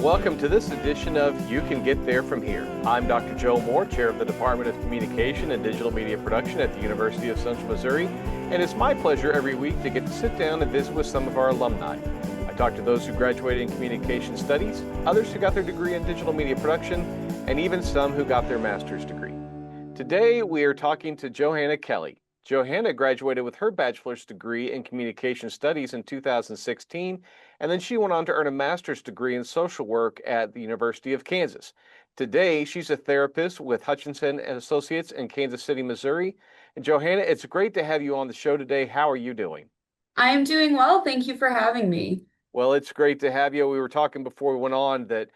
welcome to this edition of You Can Get There From Here. I'm Dr. Joe Moore, Chair of the Department of Communication and Digital Media Production at the University of Central Missouri, and it's my pleasure every week to get to sit down and visit with some of our alumni. I talk to those who graduated in Communication Studies, others who got their degree in Digital Media Production, and even some who got their master's degree. Today we are talking to Johanna Kelley. Johanna graduated with her bachelor's degree in Communication Studies in 2016, and then she went on to earn a master's degree in social work at the University of Kansas. Today, she's a therapist with Hutchinson and Associates in Kansas City, Missouri. And Johanna, it's great to have you on the show today. How are you doing? I am doing well. Thank you for having me. Well, it's great to have you. We were talking before we went on that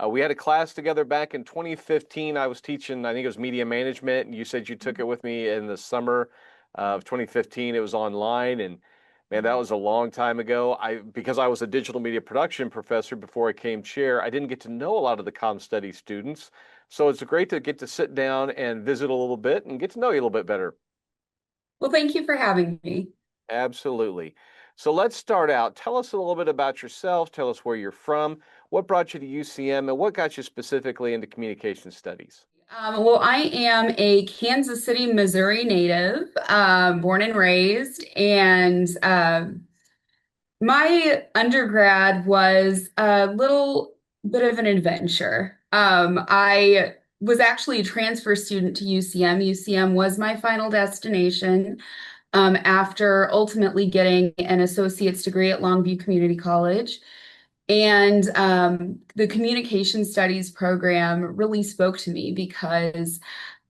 we had a class together back in 2015. I was teaching, I think it was media management, and you said you took it with me in the summer of 2015. It was online, and man, that was a long time ago. Because I was a digital media production professor before I came chair, I didn't get to know a lot of the comm studies students. So it's great to get to sit down and visit a little bit and get to know you a little bit better. Well, thank you for having me. Absolutely. So let's start out. Tell us a little bit about yourself. Tell us where you're from, what brought you to UCM, and what got you specifically into communication studies. Well, I am a Kansas City, Missouri native, born and raised, and my undergrad was a little bit of an adventure. I was actually a transfer student to UCM. UCM was my final destination after ultimately getting an associate's degree at Longview Community College. And the communication studies program really spoke to me because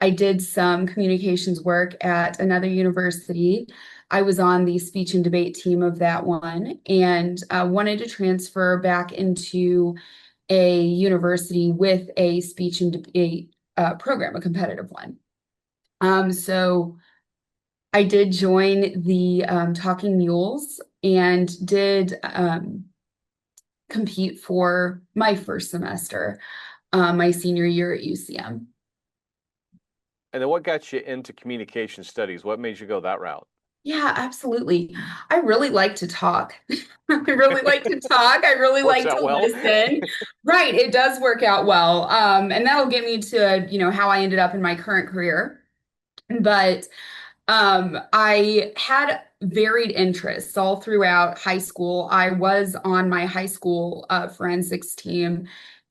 I did some communications work at another university. I was on the speech and debate team of that one and wanted to transfer back into a university with a speech and debate program, a competitive one. So I did join the Talking Mules and did compete for my first semester, my senior year at UCM. And then what got you into communication studies? What made you go that route? Yeah, absolutely. I really like to talk. I really like to talk. I really Works like out to well. listen. Right, it does work out well. And that'll get me to, how I ended up in my current career. But I had varied interests all throughout high school. I was on my high school forensics team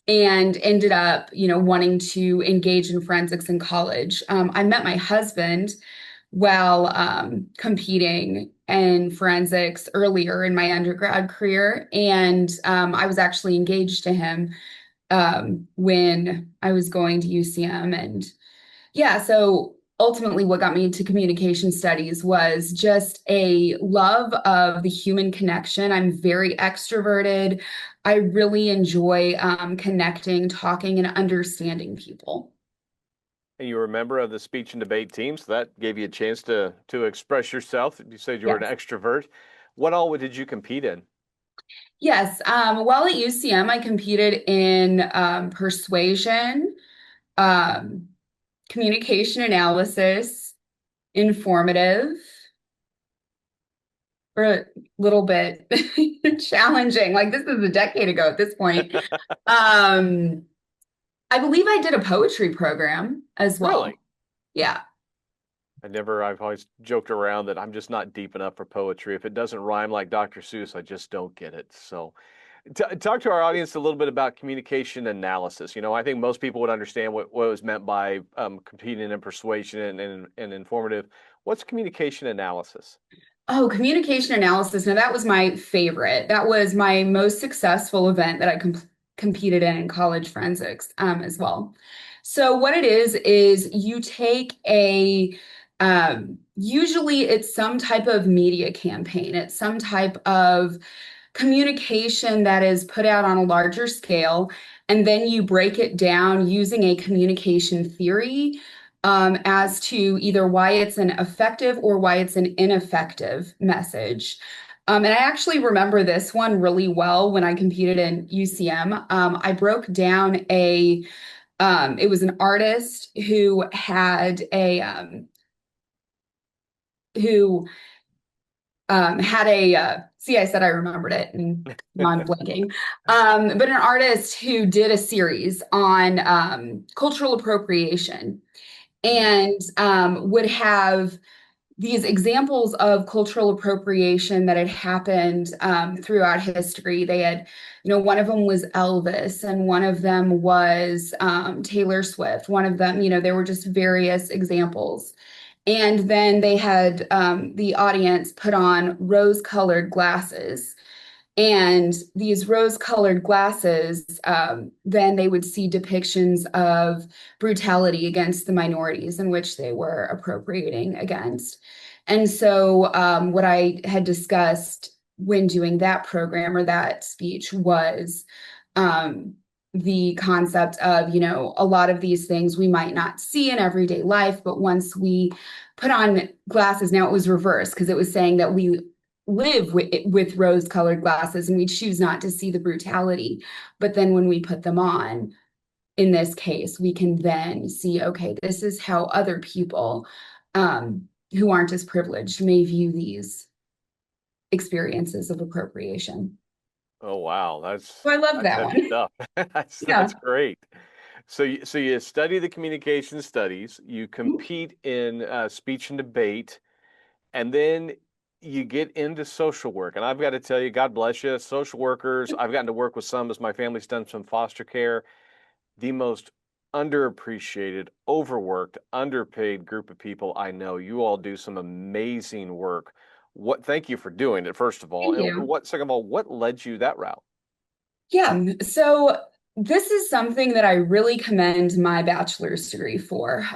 and ended up, wanting to engage in forensics in college. I met my husband while competing in forensics earlier in my undergrad career, and I was actually engaged to him when I was going to UCM. And yeah, so ultimately what got me into communication studies was just a love of the human connection. I'm very extroverted. I really enjoy connecting, talking, and understanding people. And you were a member of the speech and debate team, so that gave you a chance to express yourself. You said you were an Yes. extrovert. What all did you compete in? Yes. While at UCM, I competed in persuasion, um, communication analysis, informative, or a little bit challenging. Like this is a decade ago at this point. Um, I believe I did a poetry program as well. Really? Yeah. I've always joked around that I'm just not deep enough for poetry. If it doesn't rhyme like Dr. Seuss, I just don't get it. So, talk to our audience a little bit about communication analysis. I think most people would understand what was meant by competing in persuasion and informative. What's communication analysis? Oh, communication analysis. Now, that was my favorite. That was my most successful event that I competed in college forensics as well. So, what it is you take usually it's some type of media campaign, it's some type of communication that is put out on a larger scale, and then you break it down using a communication theory as to either why it's an effective or why it's an ineffective message. And I actually remember this one really well when I competed in UCM. I broke down it was an artist who had who had a see, I said I remembered it and now I'm blanking. But an artist who did a series on cultural appropriation Mm. and would have these examples of cultural appropriation that had happened throughout history. They had, one of them was Elvis, and one of them was Taylor Swift. One of them, there were just various examples. And then they had the audience put on rose-colored glasses. And these rose-colored glasses, then they would see depictions of brutality against the minorities in which they were appropriating against. And so, what I had discussed when doing that program or that speech was um, the concept of, a lot of these things we might not see in everyday life, but once we put on glasses, now it was reversed because it was saying that we live with rose-colored glasses and we choose not to see the brutality. But then when we put them on, in this case, we can then see, okay, this is how other people who aren't as privileged may view these experiences of appropriation. Oh wow, So I love that's that heavy one. stuff. That's Yeah. great. So you study the communication studies, you compete in speech and debate, and then you get into social work. And I've got to tell you, God bless you, social workers. I've gotten to work with some as my family's done some foster care. The most underappreciated, overworked, underpaid group of people I know. You all do some amazing work. Thank you for doing it, first of all. Thank And you. second of all, what led you that route? Yeah. So this is something that I really commend my bachelor's degree for.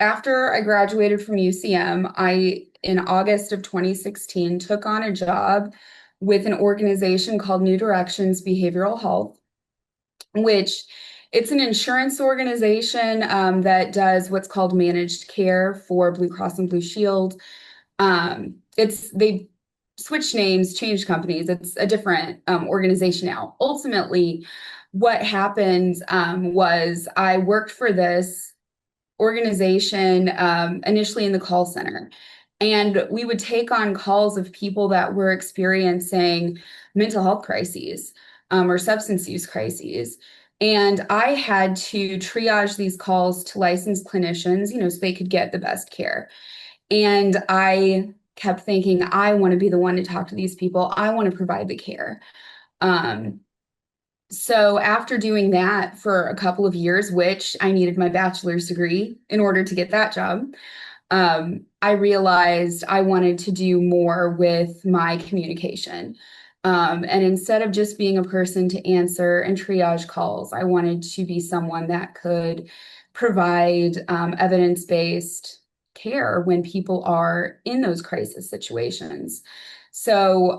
After I graduated from UCM, in August of 2016, took on a job with an organization called New Directions Behavioral Health, which it's an insurance organization that does what's called managed care for Blue Cross and Blue Shield. They switched names, changed companies. It's a different organization now. Ultimately, what happened was I worked for this organization initially in the call center. And we would take on calls of people that were experiencing mental health crises or substance use crises. And I had to triage these calls to licensed clinicians, so they could get the best care. And I kept thinking, I want to be the one to talk to these people. I want to provide the care. Um, so after doing that for a couple of years, which I needed my bachelor's degree in order to get that job, I realized I wanted to do more with my communication. And instead of just being a person to answer and triage calls, I wanted to be someone that could provide evidence-based care when people are in those crisis situations. So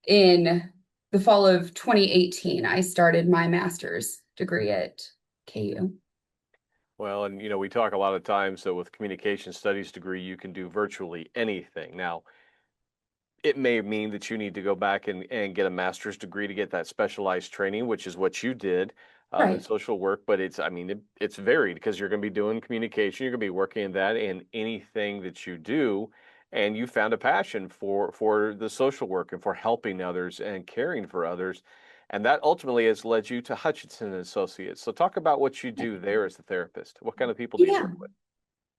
in the fall of 2018, I started my master's degree at KU. Well, and we talk a lot of times that with communication studies degree, you can do virtually anything. Now, it may mean that you need to go back and get a master's degree to get that specialized training, which is what you did in Right. social work. But it's varied because you're going to be doing communication, you're going to be working in that in anything that you do, and you found a passion for the social work and for helping others and caring for others, and that ultimately has led you to Hutchinson and Associates. So talk about what you do there as a therapist. What kind of people do you Yeah. work with?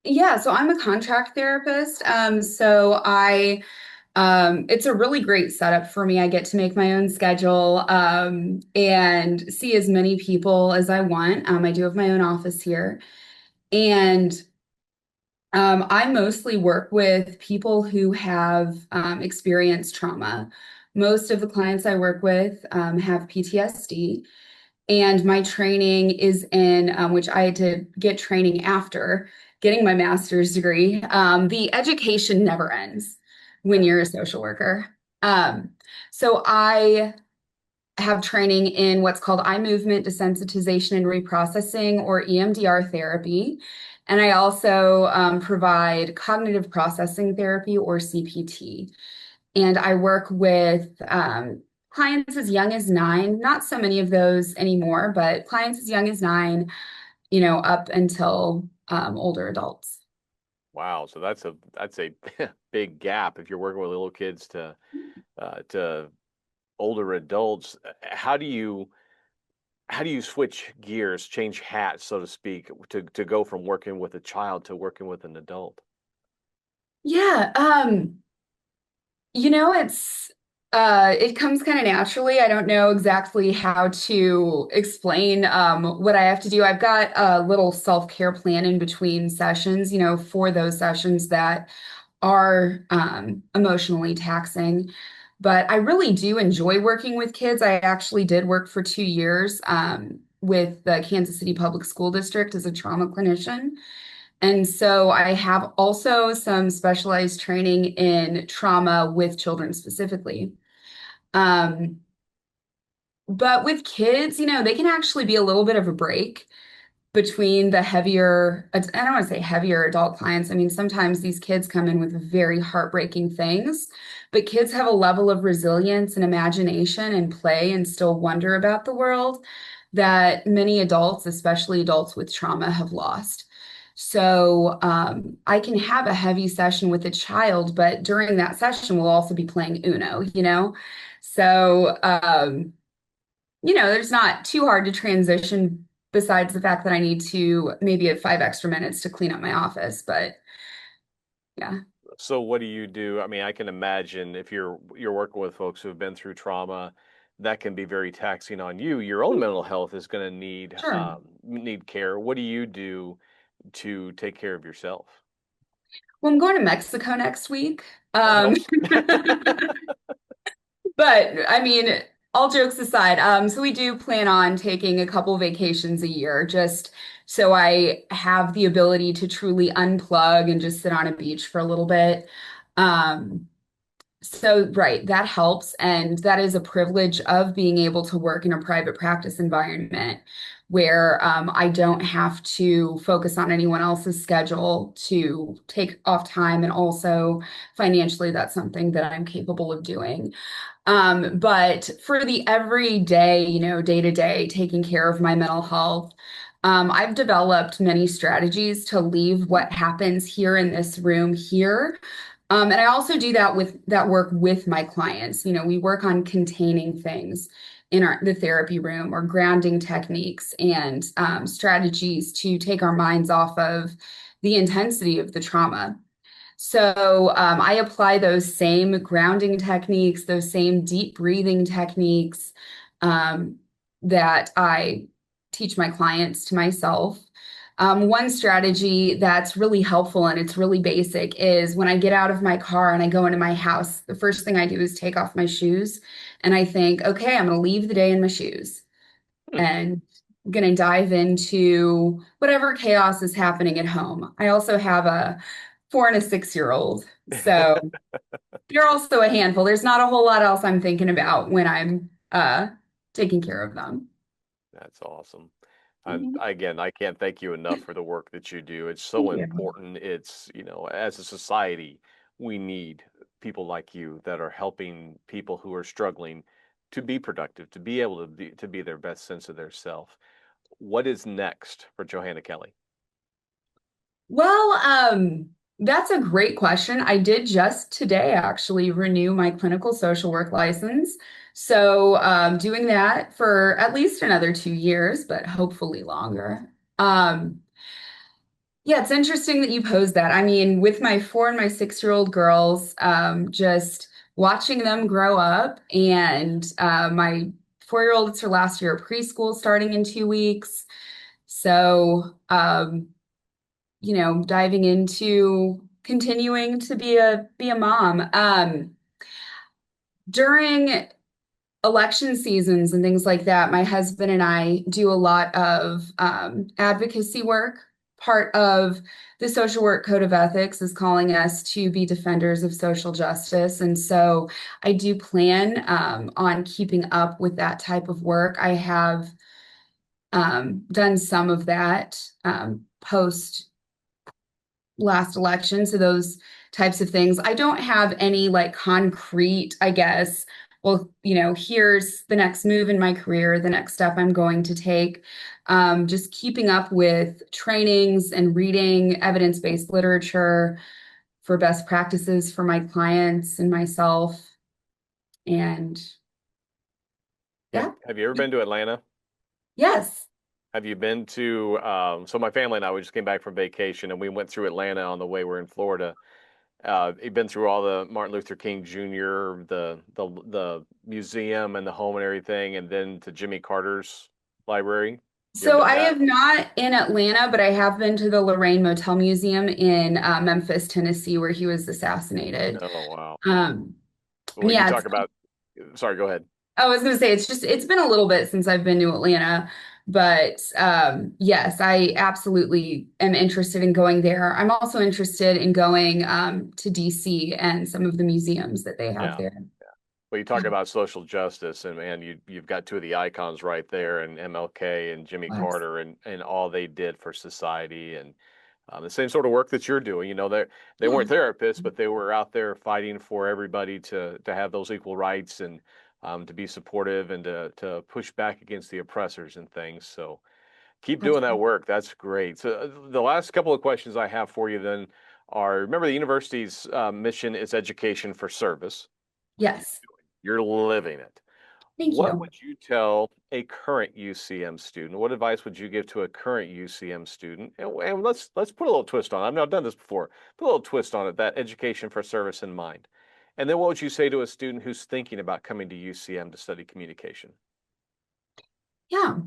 Yeah, so I'm a contract therapist. It's a really great setup for me. I get to make my own schedule and see as many people as I want. I do have my own office here. And I mostly work with people who have experienced trauma. Most of the clients I work with have PTSD. And my training is in, which I had to get training after getting my master's degree. The education never ends when you're a social worker. So I have training in what's called eye movement desensitization and reprocessing, or EMDR therapy. And I also provide cognitive processing therapy, or CPT. And I work with clients as young as 9, not so many of those anymore, but clients as young as 9, up until older adults. Wow. So that's a big gap if you're working with little kids to older adults. How do you switch gears, change hats, so to speak, to go from working with a child to working with an adult? Yeah, it's it comes kind of naturally. I don't know exactly how to explain what I have to do. I've got a little self-care plan in between sessions, for those sessions that are emotionally taxing. But I really do enjoy working with kids. I actually did work for 2 years with the Kansas City Public School District as a trauma clinician. And so I have also some specialized training in trauma with children specifically. Um, but with kids, they can actually be a little bit of a break between the heavier, I don't want to say heavier adult clients. I mean, sometimes these kids come in with very heartbreaking things, but kids have a level of resilience and imagination and play and still wonder about the world that many adults, especially adults with trauma, have lost. So I can have a heavy session with a child, but during that session, we'll also be playing Uno. So, there's not too hard to transition besides the fact that I need to maybe have 5 extra minutes to clean up my office. But yeah, So what do you do? I mean, I can imagine if you're working with folks who have been through trauma, that can be very taxing on you. Your own mental health is going to sure. need care. What do you do to take care of yourself? Well, I'm going to Mexico next week. Oh, But I mean, all jokes aside, so we do plan on taking a couple vacations a year just so I have the ability to truly unplug and just sit on a beach for a little bit. Um, So, right, that helps. And that is a privilege of being able to work in a private practice environment where I don't have to focus on anyone else's schedule to take off time. And also financially, that's something that I'm capable of doing. But for the everyday, day to day, taking care of my mental health, I've developed many strategies to leave what happens here in this room here. And I also do that work with my clients. We work on containing things in the therapy room or grounding techniques and strategies to take our minds off of the intensity of the trauma. So I apply those same grounding techniques, those same deep breathing techniques um, that I teach my clients to myself. One strategy that's really helpful and it's really basic is when I get out of my car and I go into my house, the first thing I do is take off my shoes and I think, okay, I'm going to leave the day in my shoes and I'm going to dive into whatever chaos is happening at home. I also have a 4 and a 6-year old. So they're also a handful. There's not a whole lot else I'm thinking about when I'm taking care of them. That's awesome. Mhm. Again, I can't thank you enough for the work that you do. It's so Thank you. important. As a society, we need people like you that are helping people who are struggling to be productive, to be able to be their best sense of their self. What is next for Johanna Kelley? Well, that's a great question. I did just today actually renew my clinical social work license. So, doing that for at least another 2 years, but hopefully longer. Yeah, it's interesting that you posed that. I mean, with my 4 and my 6-year-old girls, just watching them grow up, and my 4-year-old, it's her last year of preschool starting in 2 weeks. So, diving into continuing to be a mom. During election seasons and things like that, my husband and I do a lot of advocacy work. Part of the social work code of ethics is calling us to be defenders of social justice. And so I do plan on keeping up with that type of work. I have done some of that post last election. So those types of things. I don't have any like concrete, I guess, well, here's the next move in my career, the next step I'm going to take. Just keeping up with trainings and reading evidence-based literature for best practices for my clients and myself. And Have, yeah, have you ever been to Atlanta? yes. Have you been to, so my family and I, we just came back from vacation and we went through Atlanta on the way. We're in Florida. You've been through all the Martin Luther King Jr., the museum and the home and everything, and then to Jimmy Carter's library. You ever So done I that? have not in Atlanta, but I have been to the Lorraine Motel Museum in Memphis, Tennessee, where he was assassinated. Oh, wow. Um, Well, you yeah, talk about, sorry, go ahead. I was going to say it's been a little bit since I've been to Atlanta, but yes, I absolutely am interested in going there. I'm also interested in going to DC and some of the museums that they have Yeah. there. Well, you talk about social justice, and man, you've got two of the icons right there, and MLK and Jimmy Yes. Carter, and all they did for society, and the same sort of work that you're doing. They Yeah. weren't therapists, but they were out there fighting for everybody to have those equal rights and to be supportive and to push back against the oppressors and things. So keep That's doing that work. That's great. So the last couple of questions I have for you then are: remember, the university's mission is education for service. What are you yes. doing? You're living it. Thank What you. would you tell a current UCM student? What advice would you give to a current UCM student? And let's put a little twist on it. I've not done this before. Put a little twist on it, that education for service in mind. And then what would you say to a student who's thinking about coming to UCM to study communication? Yeah.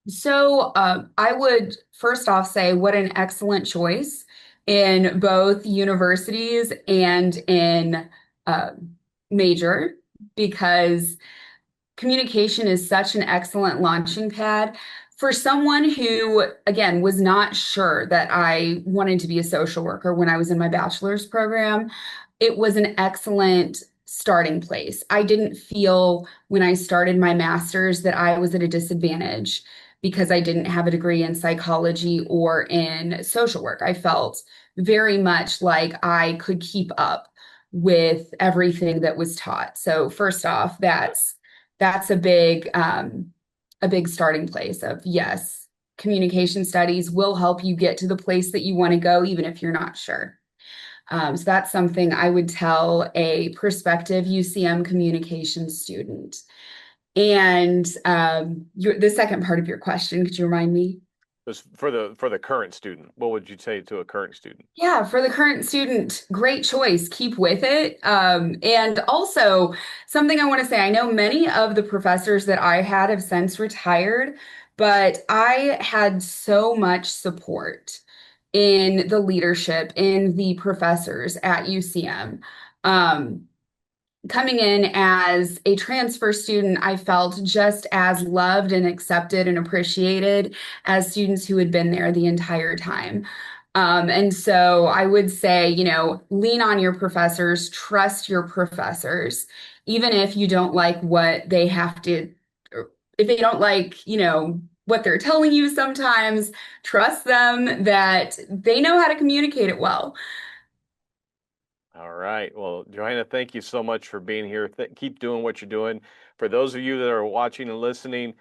So I would first off say what an excellent choice in both universities and in uh, major, because communication is such an excellent launching pad for someone who, again, was not sure that I wanted to be a social worker when I was in my bachelor's program. It was an excellent starting place. I didn't feel when I started my master's that I was at a disadvantage because I didn't have a degree in psychology or in social work. I felt very much like I could keep up with everything that was taught. So first off, that's a big starting place of yes, communication studies will help you get to the place that you want to go, even if you're not sure. So that's something I would tell a prospective UCM communication student. And the second part of your question, could you remind me? Just for the current student, what would you say to a current student? Yeah, for the current student, great choice. Keep with it. And also, something I want to say, I know many of the professors that I had have since retired, but I had so much support in the leadership, in the professors at UCM. Um, Coming in as a transfer student, I felt just as loved and accepted and appreciated as students who had been there the entire time. And so I would say, lean on your professors, trust your professors, even if you don't like what they have to, or if they don't like, what they're telling you sometimes, trust them that they know how to communicate it well. All right. Well, Johanna, thank you so much for being here. Keep doing what you're doing. For those of you that are watching and listening,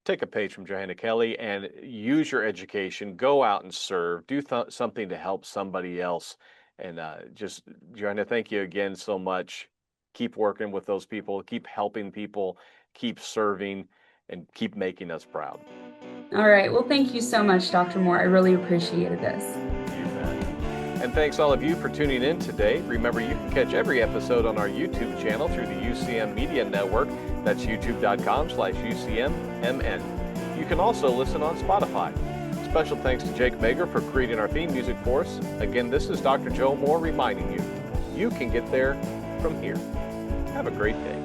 take a page from Johanna Kelley and use your education. Go out and serve. Do something to help somebody else. And just, Johanna, thank you again so much. Keep working with those people. Keep helping people. Keep serving, and keep making us proud. All right. Well, thank you so much, Dr. Moore. I really appreciated this. You bet. And thanks all of you for tuning in today. Remember, you can catch every episode on our YouTube channel through the UCM Media Network. That's youtube.com/UCMMN. You can also listen on Spotify. Special thanks to Jake Mager for creating our theme music for us. Again, this is Dr. Joe Moore reminding you, you can get there from here. Have a great day.